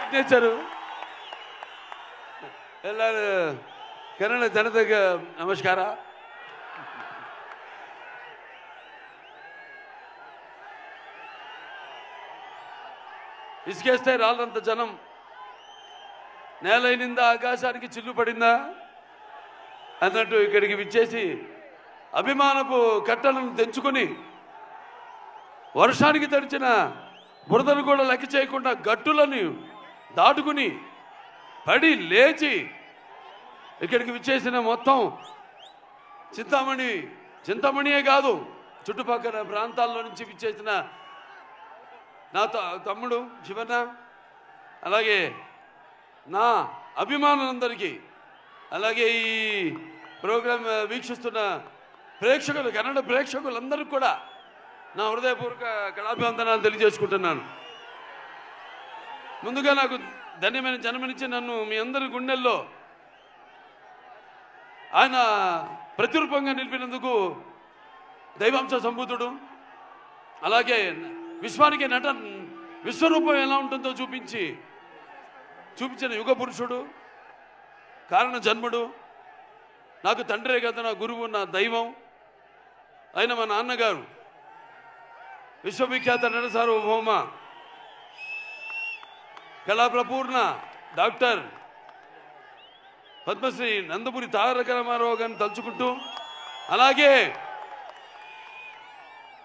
Signature ಎಲ್ಲರೂ ಕನ್ನಡ ಜನತೆಗೆ ನಮಸ್ಕಾರ. ఇసుకేస్తే రాళ్ళంత జనం నేలైనిందా ఆకాశానికి చిల్లు పడిందా అన్నట్టు ఇక్కడికి విచ్చేసి అభిమానపు కట్టలను తెంచుకొని వర్షానికి తడిచిన బురదను కూడా లెక్క చేయకుండా గట్టులను దాటుకుని పడి లేచి ఇక్కడికి విచ్చేసిన మొత్తం చింతామణియే కాదు చుట్టుపక్కల ప్రాంతాల్లో నుంచి విచ్చేసిన నా తమ్ముడు శివన్న, అలాగే నా అభిమానులందరికీ, అలాగే ఈ ప్రోగ్రాం వీక్షిస్తున్న ప్రేక్షకులు, కన్నడ ప్రేక్షకులందరికీ కూడా నా హృదయపూర్వక కళాభివందనాలు తెలియజేసుకుంటున్నాను. ముందుగా నాకు ధన్యమైన జన్మనిచ్చి నన్ను మీ అందరి గుండెల్లో ఆయన ప్రతిరూపంగా నిలిపినందుకు దైవాంశ సంభూతుడు, అలాగే విశ్వానికి విశ్వరూపం ఎలా ఉంటుందో చూపించిన యుగ పురుషుడు, కారణ జన్ముడు, నాకు తండ్రే కదా నా గురువు, నా దైవం అయిన మా నాన్నగారు విశ్వవిఖ్యాత నట సార్వభౌమ కళాప్రపూర్ణ డాక్టర్ పద్మశ్రీ నందమూరి తారక రామారావు గారిని తలుచుకుంటూ, అలాగే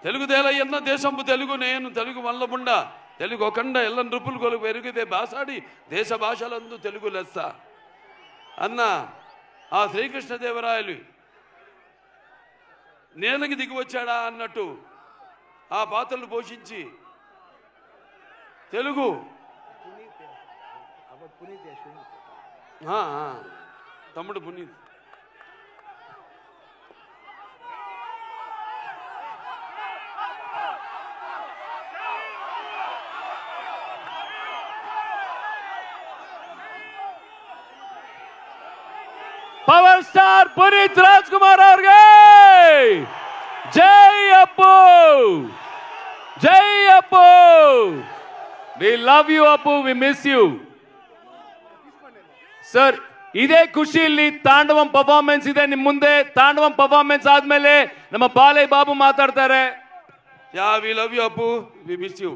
తెలుగుదేల ఎన్న దేశంపు తెలుగు నేను తెలుగు వల్లబుండ తెలుగు ఒకండ ఎల్ల నృపులు కొలుగు పెరిగితే బాసాడి దేశ భాషలందు తెలుగు లెస్స అన్న ఆ శ్రీకృష్ణదేవరాయలు నేలకి దిగి వచ్చాడా అన్నట్టు ఆ పాత్రలు పోషించి తెలుగు తమ్ముడు పునీత్ పవర్ స్టార్ పునీత్ రాజ్ కుమార్ అవರಿಗೆ జై అప్పు, జై అప్పు. వి లవ్ యూ అప్పు, వి మిస్ యూ ಸರ್. ಇದೇ ಖುಷಿಯಲ್ಲಿ ತಾಂಡವಂ ಪರ್ಫಾರ್ಮೆನ್ಸ್ ಇದೆ ನಿಮ್ಮ ಮುಂದೆ. ತಾಂಡವಂ ಪರ್ಫಾರ್ಮೆನ್ಸ್ ಆದ್ಮೇಲೆ ನಮ್ಮ ಬಾಲಯ್ಯ ಬಾಬು ಮಾತಾಡ್ತಾರೆ. యా వి లవ్ యూ అప్పు, వి మిస్ యూ.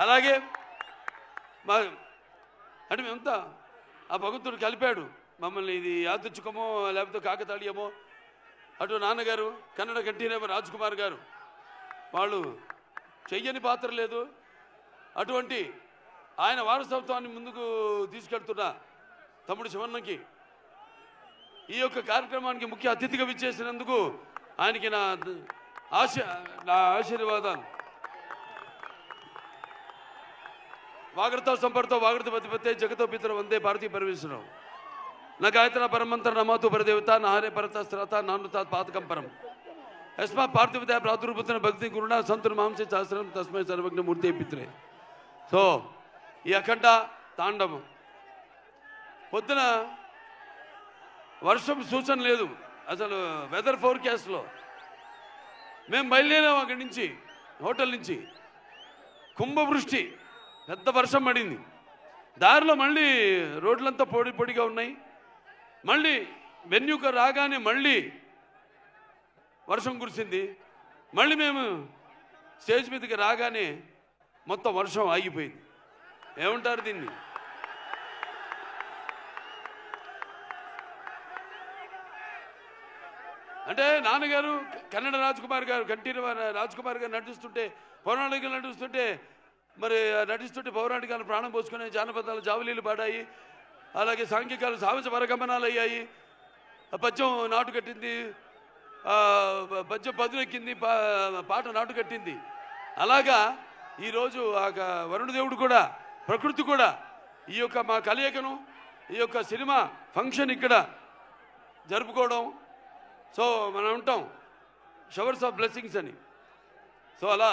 అలాగే అంటే మేమంతా ఆ భగవంతుడు కలిపాడు మమ్మల్ని. ఇది యాదృచ్ఛికమో లేకపోతే కాకతాళీయమో, అటు నాన్నగారు కన్నడ కంఠీరవ రాజ్ కుమార్ గారు వాళ్ళు చెయ్యని పాత్ర లేదు. అటువంటి ఆయన వారసత్వాన్ని ముందుకు తీసుకెళ్తున్న తమ్ముడు శివన్నకి ఈ యొక్క కార్యక్రమానికి ముఖ్య అతిథిగా విచ్చేసినందుకు ఆయనకి నా ఆశీర్వాదాలు. వాగ్రత సంపర్తో వాగ్రత పతిపతే జగతో పితర వందే భారతీయ పరమేశ్వరం నా గాయత్ర పరమంత్ర నమాతు పరదేవత నాహరే పరత శ్రాత నానుతా పాతకం పరం యస్మా పార్థివదయ ప్రాదుర్భూతన భక్తి గురుణ సంతున మాంసే శాస్త్రం తస్మై సర్వజ్ఞ మూర్తి పిత్రే. సో ఈ అఖండ తాండవం పొద్దున వర్షం సూచన లేదు అసలు. వెదర్ ఫోర్కాస్ట్లో మేము బయలుదేరాం అక్కడి నుంచి, హోటల్ నుంచి. కుంభవృష్టి, పెద్ద వర్షం పడింది. దారిలో మళ్ళీ రోడ్లంతా పొడి పొడిగా ఉన్నాయి. మళ్ళీ వెన్యూక రాగానే మళ్ళీ వర్షం కురిసింది. మళ్ళీ మేము స్టేజ్ మీదకి రాగానే మొత్తం వర్షం ఆగిపోయింది. ఏమంటారు దీన్ని? అంటే నాన్నగారు కన్నడ రాజ్ కుమార్ గారు, కంఠీరవ రాజ్ కుమార్ గారు నటిస్తుంటే, పౌరాణికలు నటిస్తుంటే, మరి నటిస్తుంటే పౌరాణికాలు ప్రాణం పోసుకునే జానపదాలు జావలీలు పాడాయి. అలాగే సాంఘికాలు సాహస పరగమనాలు అయ్యాయి. పద్యం నాటు కట్టింది, పద్యం పదునెక్కింది, పాట నాటు కట్టింది. అలాగా ఈరోజు ఆ వరుణదేవుడు కూడా, ప్రకృతి కూడా ఈ యొక్క మా కలయికను, ఈ యొక్క సినిమా ఫంక్షన్ ఇక్కడ జరుపుకోవడం. సో మనం ఉంటాం షవర్స్ ఆఫ్ బ్లెస్సింగ్స్ అని. సో అలా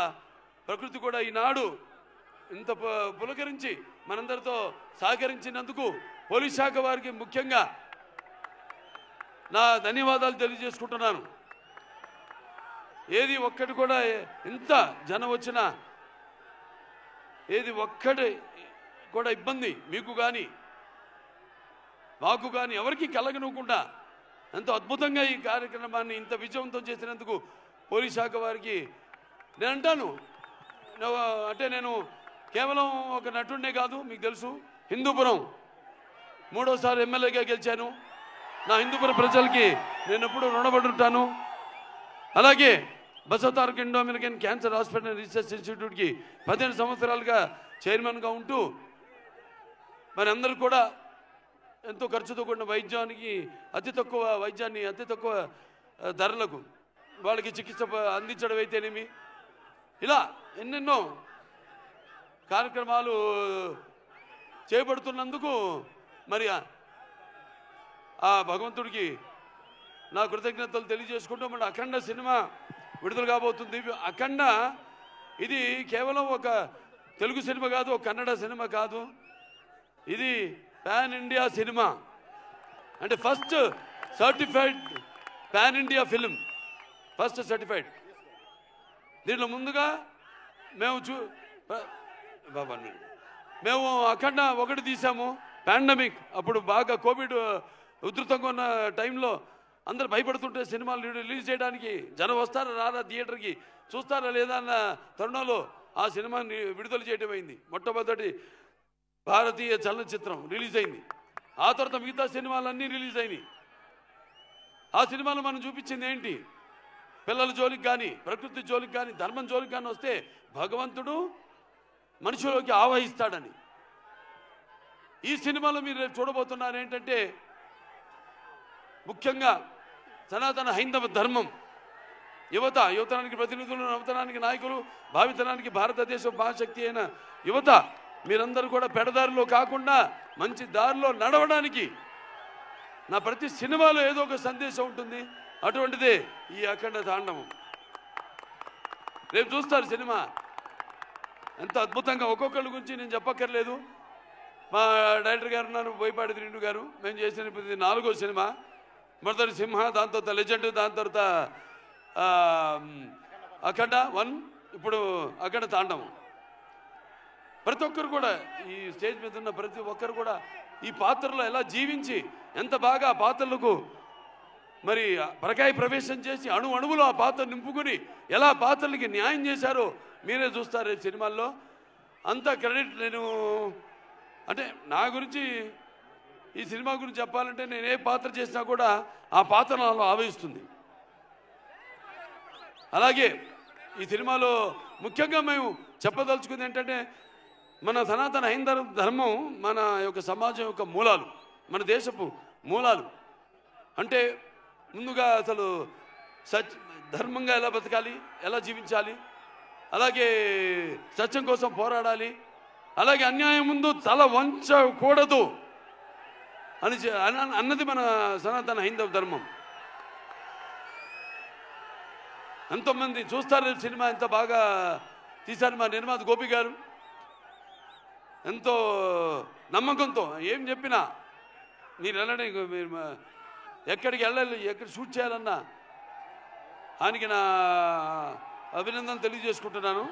ప్రకృతి కూడా ఈనాడు ఇంత పులకరించి మనందరితో సహకరించినందుకు పోలీస్ శాఖ వారికి ముఖ్యంగా నా ధన్యవాదాలు తెలియజేసుకుంటున్నాను. ఏది ఒక్కటి కూడా ఇంత జనం వచ్చినా ఏది ఒక్కటి కూడా ఇబ్బంది మీకు కానీ మాకు కానీ ఎవరికి కలగనుకుండా ఎంతో అద్భుతంగా ఈ కార్యక్రమాన్ని ఇంత విజయవంతం చేసినందుకు పోలీస్ శాఖ వారికి నేను అంటాను. అంటే నేను కేవలం ఒక నటుడినే కాదు, మీకు తెలుసు హిందూపురం 3వ ఎమ్మెల్యేగా గెలిచాను. నా హిందూపురం ప్రజలకి నేను ఎప్పుడు రుణపడి ఉంటాను. అలాగే Basavataraka Indo American cancer hospital research ఇన్స్టిట్యూట్కి 15 సంవత్సరాలుగా చైర్మన్గా ఉంటూ మరి అందరూ కూడా ఎంతో ఖర్చుతో కూడిన వైద్యానికి అతి తక్కువ వైద్యాన్ని అతి తక్కువ ధరలకు వాళ్ళకి చికిత్స అందించడం అయితేనేమి, ఇలా ఎన్నెన్నో కార్యక్రమాలు చేపడుతున్నందుకు మరి ఆ భగవంతుడికి నా కృతజ్ఞతలు తెలియజేసుకుంటూ మన అఖండ సినిమా విడుదల కాబోతుంది. అఖండ ఇది కేవలం ఒక తెలుగు సినిమా కాదు, ఒక కన్నడ సినిమా కాదు, ఇది పాన్ ఇండియా సినిమా. అంటే first certified pan India film, first certified. దీంట్లో ముందుగా మేము అఖండ 1 తీసాము. పాండమిక్ అప్పుడు బాగా కోవిడ్ ఉధృతంగా ఉన్న టైంలో అందరు భయపడుతుంటే సినిమాలు రిలీజ్ చేయడానికి జనం వస్తారా రారా థియేటర్కి చూస్తారా లేదా అన్న తరుణంలో ఆ సినిమాని విడుదల చేయడం అయింది. మొట్టమొదటి భారతీయ చలనచిత్రం రిలీజ్ అయింది. ఆ తర్వాత మిగతా సినిమాలన్నీ రిలీజ్ అయినాయి. ఆ సినిమాలో మనం చూపించింది ఏంటి? పిల్లల జోలికి కానీ, ప్రకృతి జోలికి కానీ, ధర్మం జోలికి కానీ వస్తే భగవంతుడు మనిషిలోకి ఆవహిస్తాడని. ఈ సినిమాలో మీరు చూడబోతున్నారు ఏంటంటే ముఖ్యంగా సనాతన హైందవ ధర్మం, యువతరానికి ప్రతినిధులు, నవతరానికి నాయకులు, భావితరానికి భారతదేశం మహాశక్తి అయిన యువత మీరందరూ కూడా పెడదారిలో కాకుండా మంచి దారిలో నడవడానికి నా ప్రతి సినిమాలో ఏదో ఒక సందేశం ఉంటుంది. అటువంటిదే ఈ అఖండ తాండవం. రేపు చూస్తారు సినిమా ఎంత అద్భుతంగా. ఒక్కొక్కళ్ళ గురించి నేను చెప్పక్కర్లేదు. మా డైరెక్టర్ గారు ఉన్నారు, బోయపాటి శ్రీను గారు. మేము చేసిన 4వ సినిమా. మొదటి సింహ, దాని తర్వాత లెజెండ్, దాని తర్వాత అఖండ 1, ఇప్పుడు అఖండ తాండవం. ప్రతి ఒక్కరు కూడా ఈ స్టేజ్ మీద ఉన్న ప్రతి ఒక్కరు కూడా ఈ పాత్రలో ఎలా జీవించి ఎంత బాగా ఆ పాత్రలకు మరి పరకాయ ప్రవేశం చేసి అణువులో ఆ పాత్ర నింపుకుని ఎలా పాత్రలకి న్యాయం చేశారో మీరే చూస్తారు ఈ సినిమాల్లో. అంత క్రెడిట్ నేను అంటే నా గురించి ఈ సినిమా గురించి చెప్పాలంటే నేను ఏ పాత్ర చేసినా కూడా ఆ పాత్ర నాలో ఆవహిస్తుంది. అలాగే ఈ సినిమాలో ముఖ్యంగా మేము చెప్పదలుచుకుంది ఏంటంటే మన సనాతన హైందవ ధర్మం మన యొక్క సమాజం యొక్క మూలాలు, మన దేశపు మూలాలు. అంటే ముందుగా అసలు ధర్మంగా ఎలా బతకాలి, ఎలా జీవించాలి, అలాగే సత్యం కోసం పోరాడాలి, అలాగే అన్యాయం ముందు తల వంచకూడదు అన్నది మన సనాతన హైందవ ధర్మం. ఎంతోమంది చూస్తారు సినిమా, ఎంత బాగా తీశారు మా నిర్మాత గోపి గారు. ఎంతో నమ్మకంతో ఏం చెప్పినా మీరు వెళ్ళండి, మీరు ఎక్కడికి వెళ్ళాలి, ఎక్కడ షూట్ చేయాలన్నా ఆయనకి నా అభినందన తెలియజేసుకుంటున్నాను.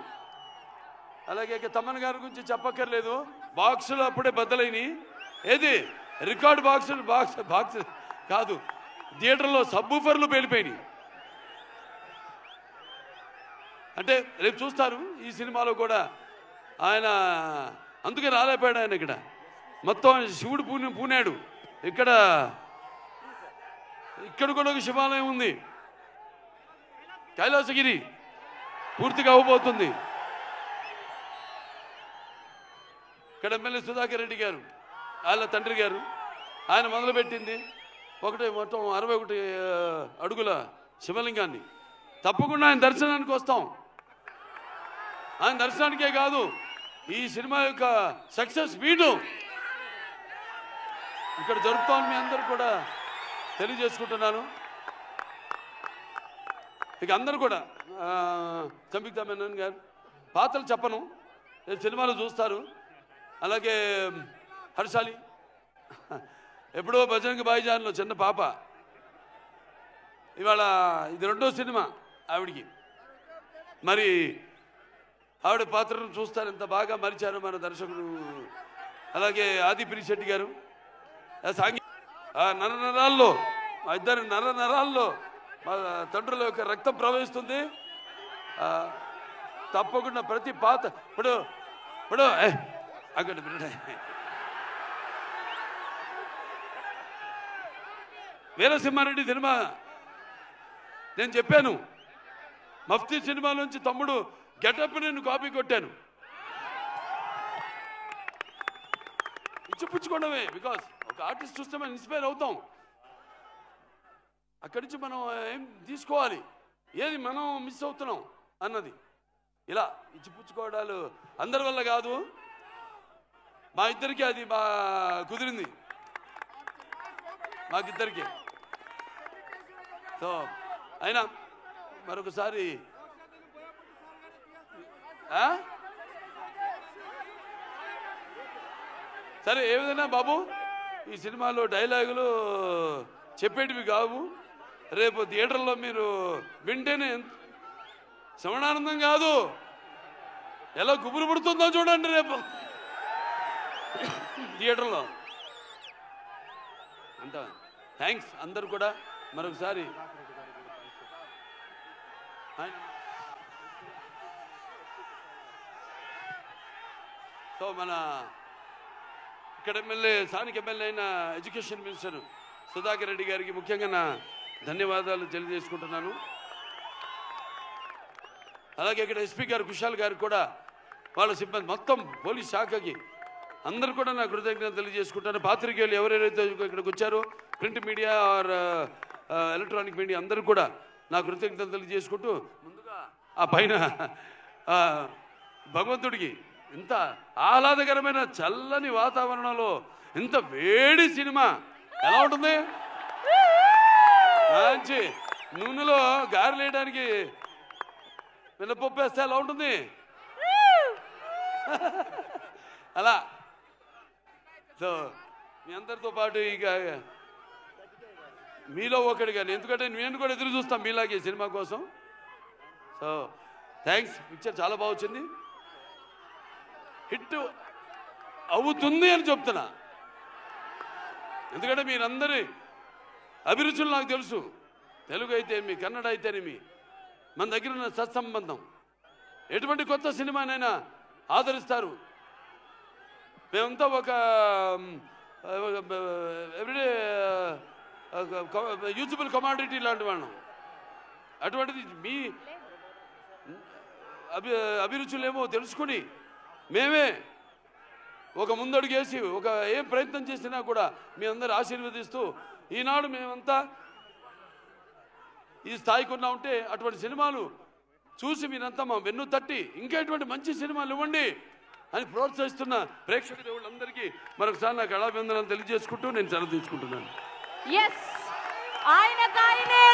అలాగే తమ్మన్ గారి గురించి చెప్పక్కర్లేదు. బాక్సులు అప్పుడే బద్దలైనవి. ఏది రికార్డ్ బాక్స్ కాదు, థియేటర్లో సబ్బూఫర్లు పేలిపోయినాయి. అంటే రేపు చూస్తారు ఈ సినిమాలో కూడా ఆయన అందుకే రాలేపోయాడు. ఆయన ఇక్కడ మొత్తం శివుడు పూనాడు. ఇక్కడ కూడా ఒక శివాలయం ఉంది, కైలాసగిరి పూర్తిగా అవ్వబోతుంది. ఇక్కడ ఎమ్మెల్యే సుధాకర్ రెడ్డి గారు, వాళ్ళ తండ్రి గారు, ఆయన మొదలుపెట్టింది మొత్తం 61 అడుగుల శివలింగాన్ని. తప్పకుండా ఆయన దర్శనానికి వస్తాం. ఆయన దర్శనానికే కాదు, ఈ సినిమా యొక్క సక్సెస్ మీటు ఇక్కడ జరుపుతామని మీ అందరూ కూడా తెలియజేసుకుంటున్నాను. ఇక అందరూ కూడా సంయుక్త మేనన్ గారు పాత్రలు చెప్పను, సినిమాలో చూస్తారు. అలాగే హర్షాలి ఎప్పుడో బజరంగ భాయిజాన్లో చిన్న పాప, ఇవాళ ఇది 2వ సినిమా ఆవిడికి. మరి ఆవిడ పాత్రను చూస్తారు, ఎంత బాగా మరిచారు మన దర్శకుడు అలాగే ఆది పిరిశెట్టి గారు నరనరాల్లో మా ఇద్దరు నరనరాల్లో మా తండ్రుల యొక్క రక్తం ప్రవహిస్తుంది. తప్పకుండా ప్రతి పాత ఇప్పుడు అక్కడ వీరసింహారెడ్డి సినిమా నేను చెప్పాను, మఫ్తీ సినిమా నుంచి తమ్ముడు గెటప్ నేను కాపీ కొట్టాను. ఇచ్చిపుచ్చుకోవడమే, బికాస్ ఒక ఆర్టిస్ట్ చూస్తే మనం ఇన్స్పైర్ అవుతాం. అక్కడి నుంచి మనం ఏం తీసుకోవాలి, ఏది మనం మిస్ అవుతున్నాం అన్నది. ఇలా ఇచ్చిపుచ్చుకోవడాలు అందరి వల్ల కాదు, మా ఇద్దరికి అది కుదిరింది, మాకిద్దరికి. సో అయినా మరొకసారి సరే ఏ విధంగా బాబు ఈ సినిమాలో డైలాగులు చెప్పేటివి కావు, రేపు థియేటర్లో మీరు వింటేనే శ్రవణానందం కాదు, ఎలా గుబురు పుడుతుందో చూడండి రేపు థియేటర్లో అంట. థ్యాంక్స్ అందరు కూడా మరొకసారి. సో మన ఇక్కడ ఎమ్మెల్యే, స్థానిక ఎమ్మెల్యే అయిన ఎడ్యుకేషన్ మినిస్టర్ సుధాకర్ రెడ్డి గారికి ముఖ్యంగా నా ధన్యవాదాలు తెలియజేసుకుంటున్నాను. అలాగే ఇక్కడ ఎస్పీ గారు కుశాల్ గారు కూడా, వాళ్ళ సిబ్బంది మొత్తం పోలీస్ శాఖకి అందరూ కూడా నా కృతజ్ఞతలు తెలియజేసుకుంటాను. పాత్రికేయులు ఎవరెవరైతే ఇక్కడికి వచ్చారో, print media are electronic media అందరూ కూడా నా కృతజ్ఞతలు తెలియజేసుకుంటూ, ముందుగా ఆ పైన భగవంతుడికి ఇంత ఆహ్లాదకరమైన చల్లని వాతావరణంలో ఇంత వేడి సినిమా ఎలా ఉంటుంది, మంచి నూనెలో గారెలు వేయడానికి మినపప్పు వేస్తే ఎలా ఉంటుంది అలా. సో మీ అందరితో పాటు ఇక మీలో ఒకటి కానీ, ఎందుకంటే నేను కూడా ఎదురు చూస్తాను మీలాగే సినిమా కోసం. సో థ్యాంక్స్, పిక్చర్ చాలా బాగా వచ్చింది, హిట్ అవుతుంది అని చెప్తున్నా. ఎందుకంటే మీరందరి అభిరుచులు నాకు తెలుసు, తెలుగు అయితేనేమి కన్నడ అయితేనేమి మన దగ్గర ఉన్న సత్సంబంధం, ఎటువంటి కొత్త సినిమానైనా ఆదరిస్తారు. మేమంతా ఒక ఎవ్రీడే యూజబుల్ కమాడిటీ లాంటి వాళ్ళం. అటువంటిది మీ అభిరుచులేమో తెలుసుకుని మేమే ఒక ముందడుగేసి ఒక ఏం ప్రయత్నం చేసినా కూడా మీ అందరు ఆశీర్వదిస్తూ ఈనాడు మేమంతా ఈ స్థాయికి ఉన్నా ఉంటే అటువంటి సినిమాలు చూసి మీరంతా మా వెన్ను తట్టి ఇంకా ఎటువంటి మంచి సినిమాలు ఇవ్వండి అని ప్రోత్సహిస్తున్న ప్రేక్షక దేవుళ్ళందరికీ మరొకసారి నాకు కళాభివందనాలు తెలియజేసుకుంటూ నేను సెలవు తీసుకుంటున్నాను. ఆయనకాయనే